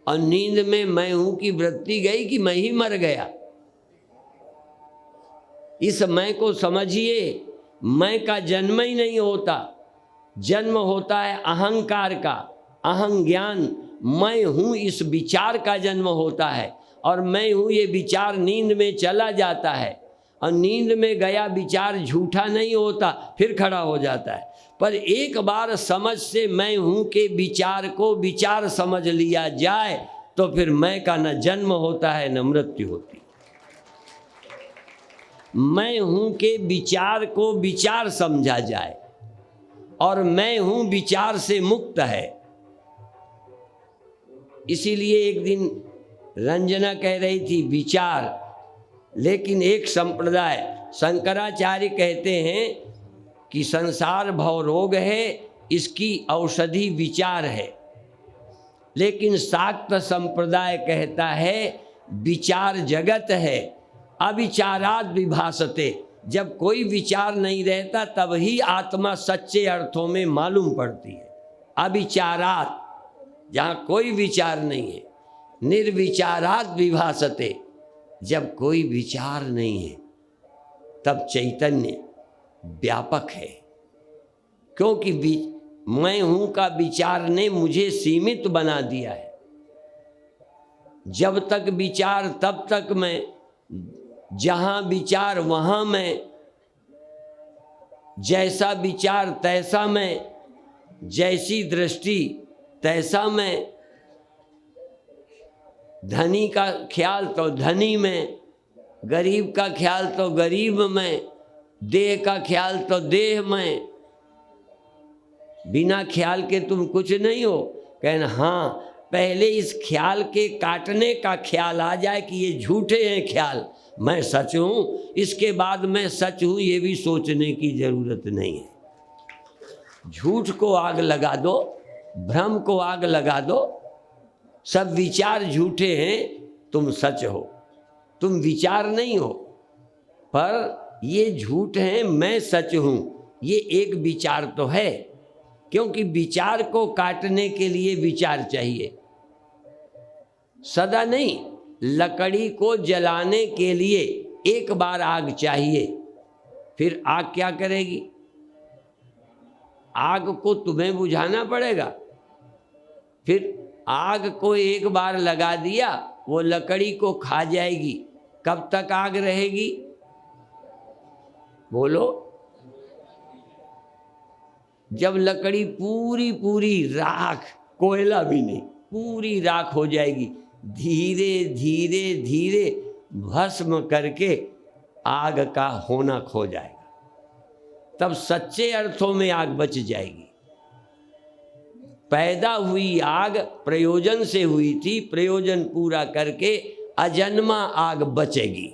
और नींद में मैं हूँ की वृत्ति गई कि मैं ही मर गया। इस मैं को समझिए, मैं का जन्म ही नहीं होता, जन्म होता है अहंकार का, अहं ज्ञान। मैं हूँ इस विचार का जन्म होता है, और मैं हूँ ये विचार नींद में चला जाता है, और नींद में गया विचार झूठा नहीं होता, फिर खड़ा हो जाता है। पर एक बार समझ से मैं हूँ के विचार को विचार समझ लिया जाए, तो फिर मैं का न जन्म होता है न मृत्यु होती। मैं हूँ के विचार को विचार समझा जाए, और मैं हूँ विचार से मुक्त है। इसीलिए एक दिन रंजना कह रही थी विचार, लेकिन एक संप्रदाय शंकराचार्य कहते हैं कि संसार भव रोग है, इसकी औषधि विचार है। लेकिन शाक्त संप्रदाय कहता है विचार जगत है, अविचाराद विभासते। जब कोई विचार नहीं रहता तब ही आत्मा सच्चे अर्थों में मालूम पड़ती है। अविचारात, जहाँ कोई विचार नहीं है, निर्विचारात विभासते। जब कोई विचार नहीं है तब चैतन्य व्यापक है, क्योंकि मैं हूँ का विचार ने मुझे सीमित बना दिया है। जब तक विचार तब तक मैं, जहाँ विचार वहाँ मैं, जैसा विचार तैसा मैं, जैसी दृष्टि तैसा मैं। धनी का ख्याल तो धनी में, गरीब का ख्याल तो गरीब में, देह का ख्याल तो देह में। बिना ख्याल के तुम कुछ नहीं हो। कहना हाँ, पहले इस ख्याल के काटने का ख्याल आ जाए कि ये झूठे हैं ख्याल, मैं सच हूँ, इसके बाद मैं सच हूँ ये भी सोचने की जरूरत नहीं है। झूठ को आग लगा दो, भ्रम को आग लगा दो। सब विचार झूठे हैं, तुम सच हो, तुम विचार नहीं हो। पर ये झूठ है, मैं सच हूँ, ये एक विचार तो है, क्योंकि विचार को काटने के लिए विचार चाहिए। सदा नहीं, लकड़ी को जलाने के लिए एक बार आग चाहिए, फिर आग क्या करेगी? आग को तुम्हें बुझाना पड़ेगा। फिर आग को एक बार लगा दिया, वो लकड़ी को खा जाएगी। कब तक आग रहेगी? बोलो। जब लकड़ी पूरी पूरी राख, कोयला भी नहीं, पूरी राख हो जाएगी, धीरे धीरे धीरे भस्म करके आग का होना खो जाएगा, तब सच्चे अर्थों में आग बच जाएगी। पैदा हुई आग प्रयोजन से हुई थी, प्रयोजन पूरा करके अजन्मा आग बचेगी।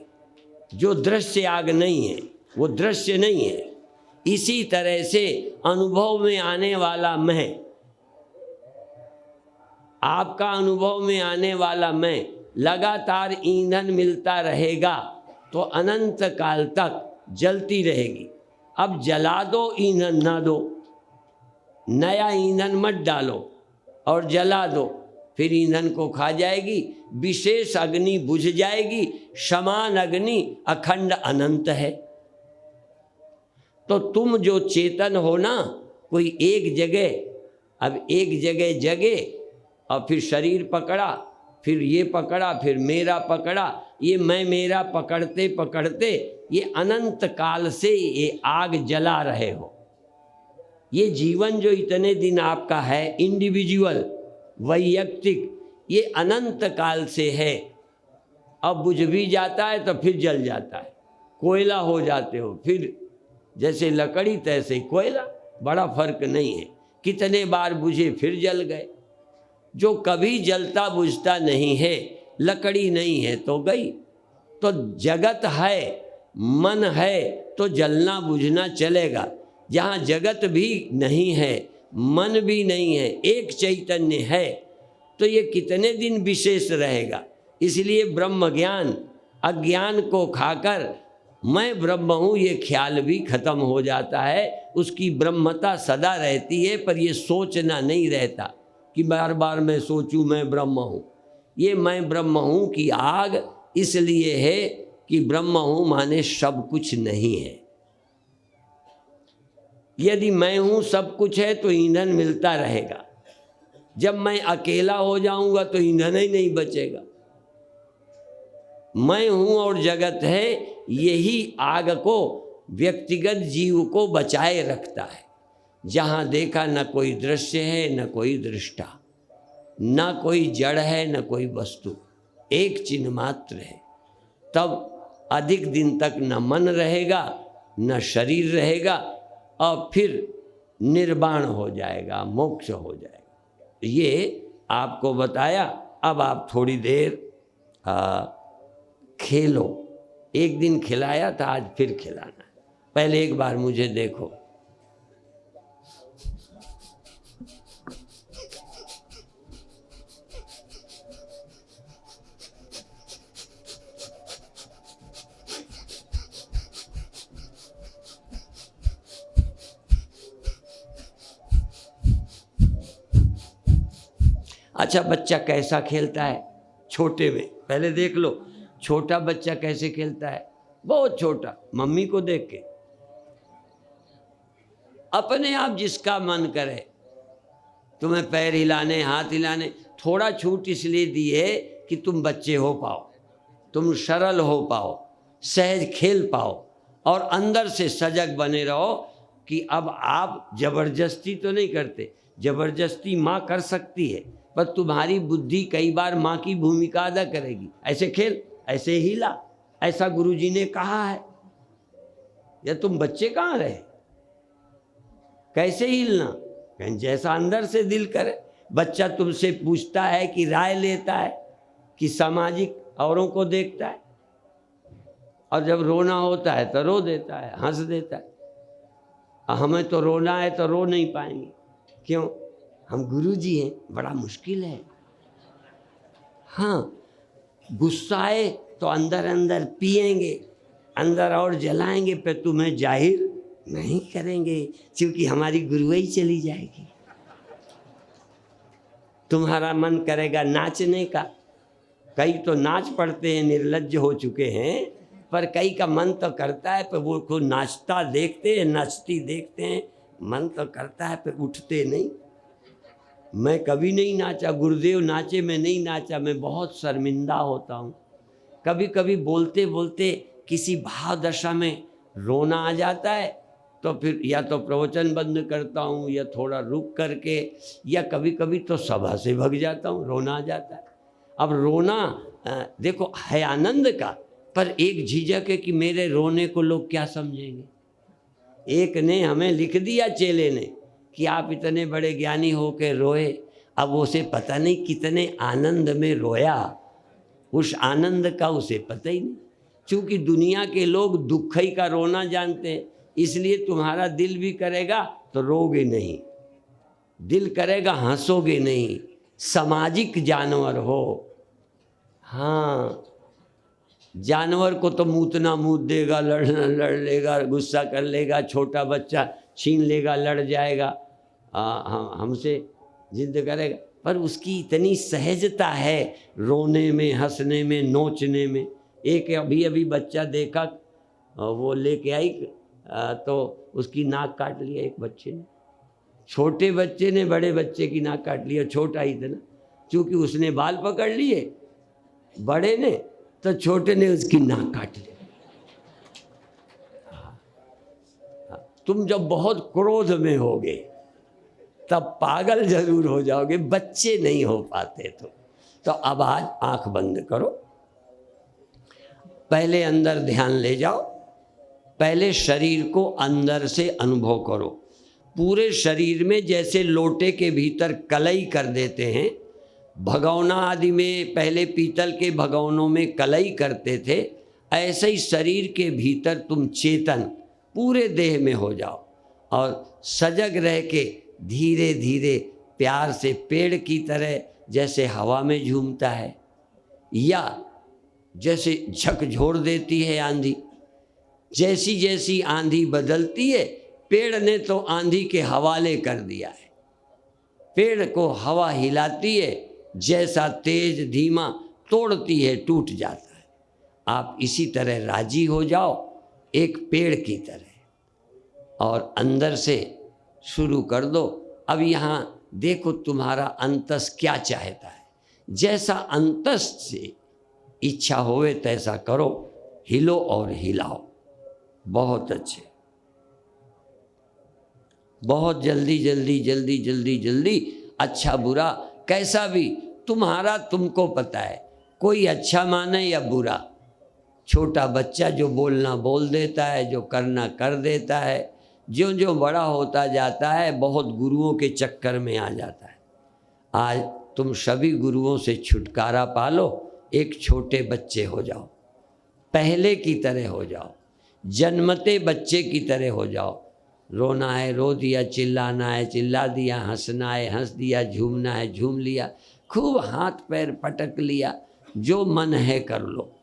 जो दृश्य आग नहीं है वो दृश्य नहीं है। इसी तरह से अनुभव में आने वाला मैं, आपका अनुभव में आने वाला मैं लगातार ईंधन मिलता रहेगा तो अनंत काल तक जलती रहेगी। अब जला दो, ईंधन ना दो, नया ईंधन मत डालो और जला दो, फिर ईंधन को खा जाएगी, विशेष अग्नि बुझ जाएगी। समान अग्नि अखंड अनंत है। तो तुम जो चेतन हो ना, कोई एक जगह, अब एक जगह जगे और फिर शरीर पकड़ा, फिर ये पकड़ा, फिर मेरा पकड़ा, ये मैं मेरा पकड़ते पकड़ते ये अनंत काल से ये आग जला रहे हो। ये जीवन जो इतने दिन आपका है, इंडिविजुअल, वैयक्तिक, ये अनंत काल से है। अब बुझ भी जाता है तो फिर जल जाता है, कोयला हो जाते हो, फिर जैसे लकड़ी तैसे कोयला, बड़ा फर्क नहीं है। कितने बार बुझे फिर जल गए। जो कभी जलता बुझता नहीं है, लकड़ी नहीं है तो गई। तो जगत है, मन है तो जलना बुझना चलेगा। जहाँ जगत भी नहीं है, मन भी नहीं है, एक चैतन्य है, तो ये कितने दिन विशेष रहेगा। इसलिए ब्रह्म ज्ञान अज्ञान को खाकर मैं ब्रह्म हूँ ये ख्याल भी खत्म हो जाता है। उसकी ब्रह्मता सदा रहती है, पर ये सोचना नहीं रहता कि बार बार मैं सोचूं मैं ब्रह्म हूँ। ये मैं ब्रह्म हूँ की आग इसलिए है कि ब्रह्म हूँ माने सब कुछ नहीं है। यदि मैं हूँ सब कुछ है तो ईंधन मिलता रहेगा। जब मैं अकेला हो जाऊंगा तो ईंधन ही नहीं बचेगा। मैं हूँ और जगत है, यही आग को व्यक्तिगत जीव को बचाए रखता है। जहाँ देखा न कोई दृश्य है न कोई दृष्टा, न कोई जड़ है न कोई वस्तु, एक चिन्ह मात्र है। तब अधिक दिन तक न मन रहेगा न शरीर रहेगा और फिर निर्वाण हो जाएगा, मोक्ष हो जाएगा। ये आपको बताया। अब आप थोड़ी देर खेलो। एक दिन खिलाया था, आज फिर खिलाना है। पहले एक बार मुझे देखो। अच्छा, बच्चा कैसा खेलता है छोटे में, पहले देख लो। छोटा बच्चा कैसे खेलता है, बहुत छोटा, मम्मी को देख के अपने आप जिसका मन करे, तुम्हें पैर हिलाने हाथ हिलाने, थोड़ा छूट इसलिए दी है कि तुम बच्चे हो पाओ, तुम सरल हो पाओ, सहज खेल पाओ और अंदर से सजग बने रहो कि अब आप जबरदस्ती तो नहीं करते। जबरदस्ती माँ कर सकती है, पर तुम्हारी बुद्धि कई बार माँ की भूमिका अदा करेगी। ऐसे खेल, ऐसे हिला, ऐसा गुरुजी ने कहा है। या तुम बच्चे कहाँ रहे, कैसे हिलना, कहीं जैसा अंदर से दिल करे। बच्चा तुमसे पूछता है कि राय लेता है कि सामाजिक औरों को देखता है, और जब रोना होता है तो रो देता है, हंस देता है। हमें तो रोना है तो रो नहीं पाएंगे, क्यों, हम गुरुजी हैं, बड़ा मुश्किल है। हाँ, गुस्सा आए तो अंदर अंदर पिएंगे, अंदर और जलाएंगे, पे तुम्हें जाहिर नहीं करेंगे क्योंकि हमारी गुरुई चली जाएगी। तुम्हारा मन करेगा नाचने का, कई तो नाच पड़ते हैं, निर्लज्ज हो चुके हैं, पर कई का मन तो करता है, पर वो को नाचता देखते हैं, नाचती देखते हैं, मन तो करता है, पर उठते नहीं। मैं कभी नहीं नाचा, गुरुदेव नाचे, मैं नहीं नाचा, मैं बहुत शर्मिंदा होता हूँ। कभी कभी बोलते बोलते किसी भाव दशा में रोना आ जाता है, तो फिर या तो प्रवचन बंद करता हूँ या थोड़ा रुक करके, या कभी कभी तो सभा से भग जाता हूँ, रोना आ जाता है। अब रोना देखो है आनंद का, पर एक झिझक है कि मेरे रोने को लोग क्या समझेंगे। एक ने हमें लिख दिया चेले ने कि आप इतने बड़े ज्ञानी हो के रोए। अब उसे पता नहीं कितने आनंद में रोया, उस आनंद का उसे पता ही नहीं। क्योंकि दुनिया के लोग दुख ही का रोना जानते हैं, इसलिए तुम्हारा दिल भी करेगा तो रोगे नहीं, दिल करेगा हंसोगे नहीं। सामाजिक जानवर हो। हाँ, जानवर को तो मूतना मूत देगा, लड़ना लड़ लेगा, गुस्सा कर लेगा, छोटा बच्चा छीन लेगा, लड़ जाएगा, हमसे जिद करेगा, पर उसकी इतनी सहजता है रोने में, हंसने में, नोचने में। एक अभी अभी बच्चा देखा, वो लेके आई तो उसकी नाक काट लिया एक बच्चे ने। छोटे बच्चे ने बड़े बच्चे की नाक काट लिया, छोटा ही था ना, क्योंकि उसने बाल पकड़ लिए बड़े ने, तो छोटे ने उसकी नाक काट ली। तुम जब बहुत क्रोध में होगे तब पागल जरूर हो जाओगे, बच्चे नहीं हो पाते। तो अब आज आंख बंद करो, पहले अंदर ध्यान ले जाओ, पहले शरीर को अंदर से अनुभव करो। पूरे शरीर में जैसे लोटे के भीतर कलई कर देते हैं, भगौना आदि में पहले पीतल के भगौनों में कलई करते थे, ऐसे ही शरीर के भीतर तुम चेतन पूरे देह में हो जाओ और सजग रह के धीरे धीरे प्यार से पेड़ की तरह जैसे हवा में झूमता है, या जैसे झकझोर देती है आंधी, जैसी जैसी आंधी बदलती है, पेड़ ने तो आंधी के हवाले कर दिया है। पेड़ को हवा हिलाती है, जैसा तेज धीमा तोड़ती है टूट जाता है। आप इसी तरह राजी हो जाओ एक पेड़ की तरह और अंदर से शुरू कर दो। अब यहाँ देखो तुम्हारा अंतस क्या चाहता है, जैसा अंतस से इच्छा होवे तैसा करो, हिलो और हिलाओ। बहुत अच्छे, बहुत जल्दी जल्दी जल्दी जल्दी जल्दी, अच्छा बुरा कैसा भी तुम्हारा तुमको पता है, कोई अच्छा माने या बुरा। छोटा बच्चा जो बोलना बोल देता है, जो करना कर देता है, जो जो बड़ा होता जाता है बहुत गुरुओं के चक्कर में आ जाता है। आज तुम सभी गुरुओं से छुटकारा पालो, एक छोटे बच्चे हो जाओ, पहले की तरह हो जाओ, जन्मते बच्चे की तरह हो जाओ। रोना है रो दिया, चिल्लाना है चिल्ला दिया, हंसना है हंस दिया, झूमना है झूम लिया, खूब हाथ पैर पटक लिया, जो मन है कर लो।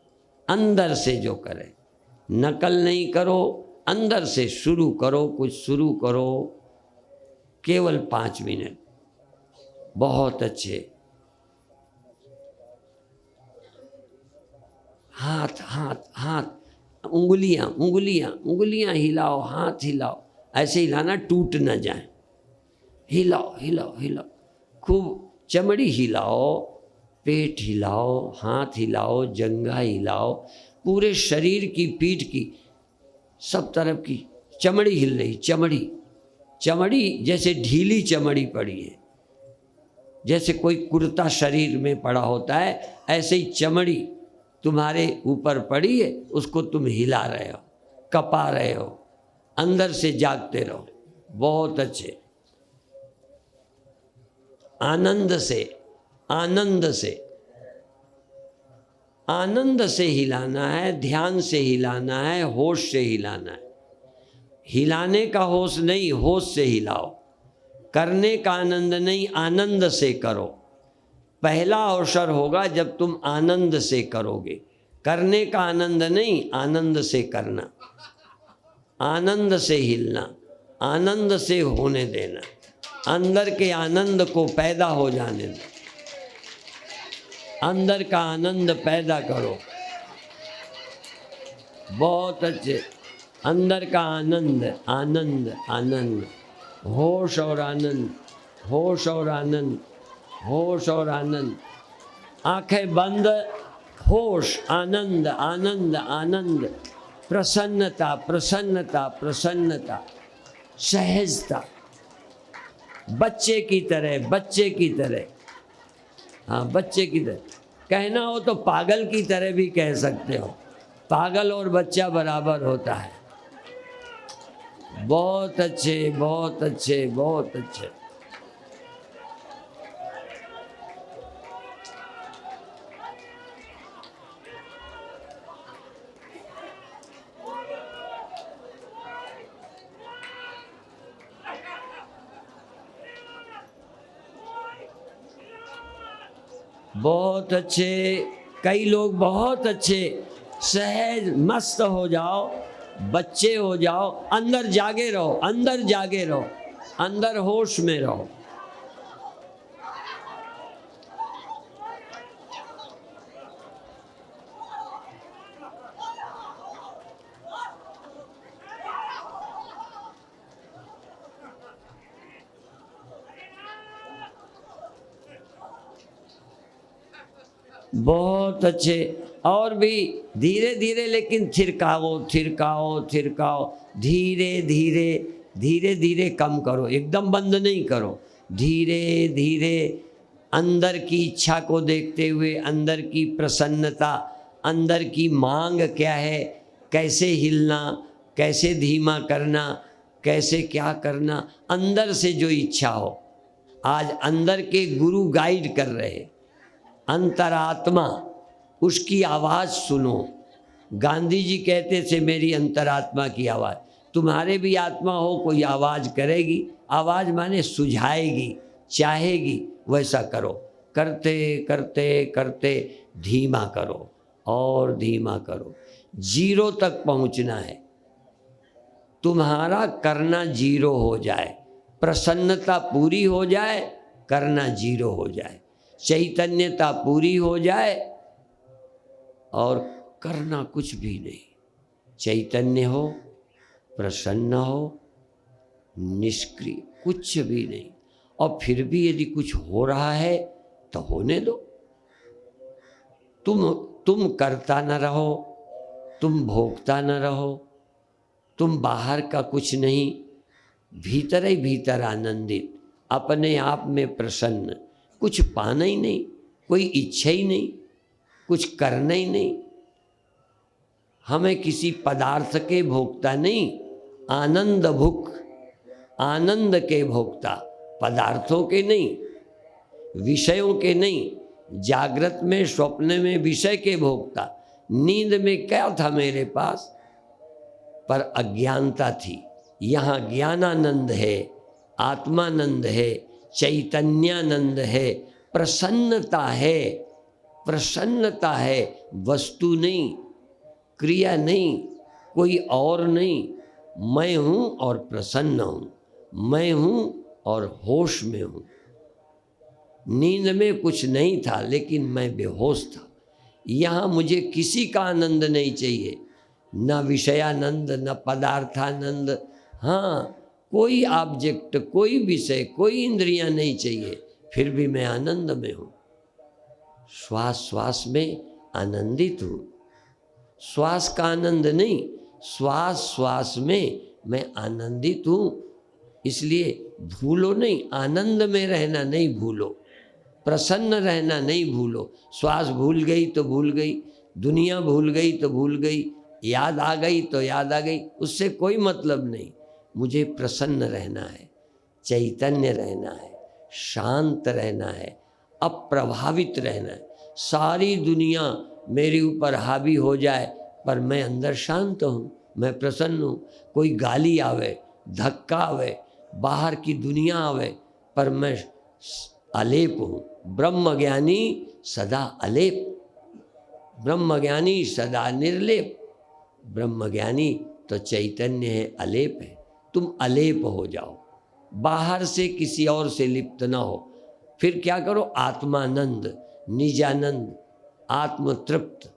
अंदर से जो करे, नकल नहीं करो, अंदर से शुरू करो, कुछ शुरू करो, केवल 5 मिनट। बहुत अच्छे। हाथ हाथ हाथ, उंगलियां उंगलियां उंगलियां हिलाओ, हाथ हिलाओ, ऐसे हिलाना टूट न जाए। हिलाओ हिलाओ हिलाओ, खूब चमड़ी हिलाओ, पेट हिलाओ, हाथ हिलाओ, जंघा हिलाओ, पूरे शरीर की, पीठ की, सब तरफ की चमड़ी हिल रही। चमड़ी चमड़ी जैसे ढीली चमड़ी पड़ी है, जैसे कोई कुर्ता शरीर में पड़ा होता है, ऐसे ही चमड़ी तुम्हारे ऊपर पड़ी है, उसको तुम हिला रहे हो, कपा रहे हो, अंदर से जागते रहो। बहुत अच्छे। आनंद से आनंद से आनंद से हिलाना है, ध्यान से हिलाना है, होश से हिलाना है। हिलाने का होश नहीं, होश से हिलाओ। करने का आनंद नहीं, आनंद से करो। पहला अवसर होगा जब तुम आनंद से करोगे। करने का आनंद नहीं, आनंद से करना, आनंद से हिलना, आनंद से होने देना, अंदर के आनंद को पैदा हो जाने दो। अंदर का आनंद पैदा करो। बहुत अच्छे। अंदर का आनंद आनंद आनंद, होश और आनंद, होश और आनंद, होश और आनंद। आंखें बंद, होश, आनंद आनंद आनंद, प्रसन्नता प्रसन्नता प्रसन्नता, सहजता, बच्चे की तरह, बच्चे की तरह। हाँ, बच्चे की तरह कहना हो तो पागल की तरह भी कह सकते हो। पागल और बच्चा बराबर होता है। बहुत अच्छे, बहुत अच्छे, बहुत अच्छे। बहुत अच्छे। कई लोग बहुत अच्छे, सहज मस्त हो जाओ, बच्चे हो जाओ, अंदर जागे रहो, अंदर जागे रहो, अंदर होश में रहो। बहुत अच्छे। और भी धीरे धीरे, लेकिन थिरकाओ थिरकाओ थिरकाओ, धीरे धीरे धीरे धीरे कम करो, एकदम बंद नहीं करो। धीरे धीरे अंदर की इच्छा को देखते हुए, अंदर की प्रसन्नता, अंदर की मांग क्या है, कैसे हिलना, कैसे धीमा करना, कैसे क्या करना, अंदर से जो इच्छा हो। आज अंदर के गुरु गाइड कर रहे, अंतरात्मा, उसकी आवाज़ सुनो। गांधी जी कहते थे मेरी अंतरात्मा की आवाज़। तुम्हारे भी आत्मा हो, कोई आवाज़ करेगी, आवाज़ माने सुझाएगी, चाहेगी, वैसा करो। करते करते करते धीमा करो और धीमा करो, जीरो तक पहुंचना है। तुम्हारा करना जीरो हो जाए, प्रसन्नता पूरी हो जाए, करना जीरो हो जाए, चैतन्यता पूरी हो जाए और करना कुछ भी नहीं। चैतन्य हो, प्रसन्न हो, निष्क्रिय, कुछ भी नहीं। और फिर भी यदि कुछ हो रहा है तो होने दो। तुम करता न रहो, तुम भोगता न रहो, तुम बाहर का कुछ नहीं, भीतर ही भीतर आनंदित, अपने आप में प्रसन्न। कुछ पाना ही नहीं, कोई इच्छा ही नहीं, कुछ करना ही नहीं। हमें किसी पदार्थ के भोक्ता नहीं, आनंद भुक, आनंद के भोक्ता, पदार्थों के नहीं, विषयों के नहीं। जागृत में, स्वप्न में विषय के भोक्ता। नींद में क्या था मेरे पास, पर अज्ञानता थी। यहाँ ज्ञानानंद है, आत्मानंद है, चैतन्यानंद है, प्रसन्नता है। प्रसन्नता है, वस्तु नहीं, क्रिया नहीं, कोई और नहीं। मैं हूँ और प्रसन्न हूँ, मैं हूँ और होश में हूँ। नींद में कुछ नहीं था, लेकिन मैं बेहोश था। यहाँ मुझे किसी का आनंद नहीं चाहिए, न विषयानंद, न पदार्थानंद। हाँ, कोई ऑब्जेक्ट, कोई विषय, कोई इंद्रियां नहीं चाहिए, फिर भी मैं आनंद में हूँ। श्वास श्वास में आनंदित हूँ। श्वास का आनंद नहीं, श्वास श्वास में मैं आनंदित हूँ। इसलिए भूलो नहीं, आनंद में रहना नहीं भूलो, प्रसन्न रहना नहीं भूलो। श्वास भूल गई तो भूल गई, दुनिया भूल गई तो भूल गई, याद आ गई तो याद आ गई, उससे कोई मतलब नहीं। मुझे प्रसन्न रहना है, चैतन्य रहना है, शांत रहना है, अप्रभावित रहना है। सारी दुनिया मेरे ऊपर हावी हो जाए, पर मैं अंदर शांत हूँ, मैं प्रसन्न हूँ। कोई गाली आवे, धक्का आवे, बाहर की दुनिया आवे, पर मैं अलेप हूँ। ब्रह्मज्ञानी सदा अलेप, ब्रह्मज्ञानी सदा निर्लेप। ब्रह्मज्ञानी तो चैतन्य है, अलेप है। तुम अलेप हो जाओ, बाहर से किसी और से लिप्त ना हो। फिर क्या करो, आत्मानंद, निजानंद, आत्मतृप्त,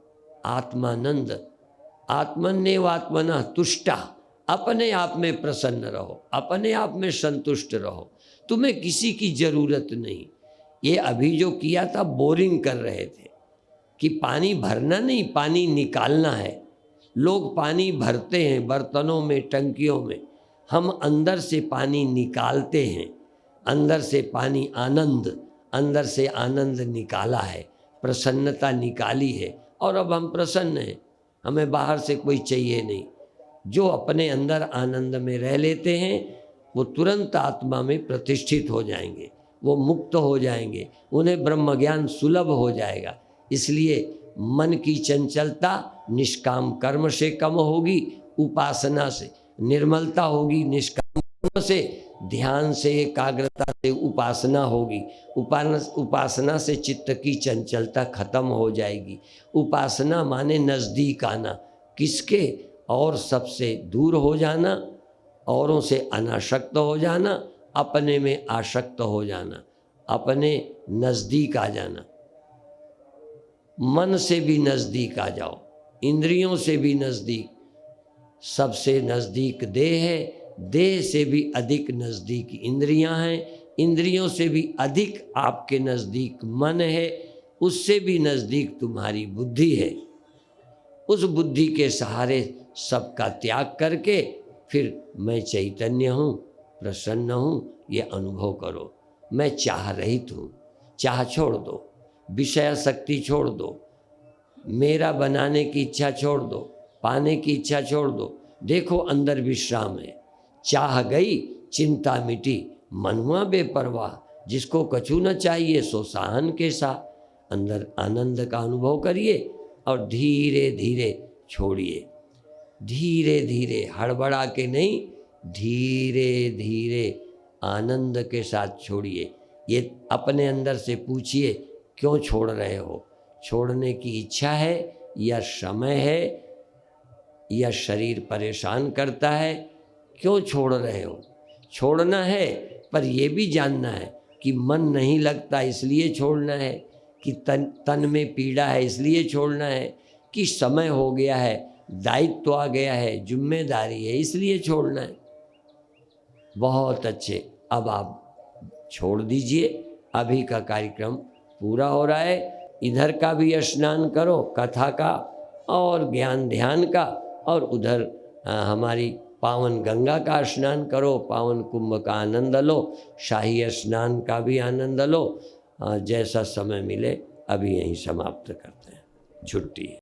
आत्मानंद। आत्मन्येव आत्मनः तुष्टा, अपने आप में प्रसन्न रहो, अपने आप में संतुष्ट रहो। तुम्हें किसी की जरूरत नहीं। ये अभी जो किया था, बोरिंग कर रहे थे कि पानी भरना नहीं, पानी निकालना है। लोग पानी भरते हैं बर्तनों में, टंकियों में, हम अंदर से पानी निकालते हैं। अंदर से पानी आनंद, अंदर से आनंद निकाला है, प्रसन्नता निकाली है, और अब हम प्रसन्न हैं। हमें बाहर से कोई चाहिए नहीं। जो अपने अंदर आनंद में रह लेते हैं वो तुरंत आत्मा में प्रतिष्ठित हो जाएंगे, वो मुक्त हो जाएंगे, उन्हें ब्रह्म ज्ञान सुलभ हो जाएगा। इसलिए मन की चंचलता निष्काम कर्म से कम होगी, उपासना से निर्मलता होगी, निष्काम कर्म से ध्यान से एकाग्रता से उपासना होगी, उपासना से चित्त की चंचलता खत्म हो जाएगी। उपासना माने नज़दीक आना, किसके? और सबसे दूर हो जाना, औरों से अनासक्त हो जाना, अपने में आसक्त हो जाना, अपने नज़दीक आ जाना। मन से भी नज़दीक आ जाओ, इंद्रियों से भी नज़दीक। सबसे नज़दीक देह है, देह से भी अधिक नज़दीक इंद्रियां हैं, इंद्रियों से भी अधिक आपके नज़दीक मन है, उससे भी नज़दीक तुम्हारी बुद्धि है। उस बुद्धि के सहारे सबका त्याग करके फिर मैं चैतन्य हूँ, प्रसन्न हूँ, ये अनुभव करो। मैं चाह रहित हूँ, चाह छोड़ दो, विषयासक्ति छोड़ दो, मेरा बनाने की इच्छा छोड़ दो, पाने की इच्छा छोड़ दो। देखो अंदर विश्राम है, चाह गई चिंता मिटी, मन हुआ बेपरवाह, जिसको कछु न चाहिए सो साहन के साथ। अंदर आनंद का अनुभव करिए और धीरे धीरे छोड़िए, धीरे धीरे, हड़बड़ा के नहीं, धीरे धीरे आनंद के साथ छोड़िए। ये अपने अंदर से पूछिए, क्यों छोड़ रहे हो? छोड़ने की इच्छा है या समय है या शरीर परेशान करता है? क्यों छोड़ रहे हो? छोड़ना है, पर यह भी जानना है कि मन नहीं लगता इसलिए छोड़ना है, कि तन में पीड़ा है इसलिए छोड़ना है, कि समय हो गया है, दायित्व आ गया है, जिम्मेदारी है इसलिए छोड़ना है। बहुत अच्छे, अब आप छोड़ दीजिए। अभी का कार्यक्रम पूरा हो रहा है, इधर का भी स्नान करो, कथा का और ज्ञान ध्यान का, और उधर हमारी पावन गंगा का स्नान करो, पावन कुंभ का आनंद लो, शाही स्नान का भी आनंद लो। जैसा समय मिले अभी यहीं समाप्त करते हैं, छुट्टी है।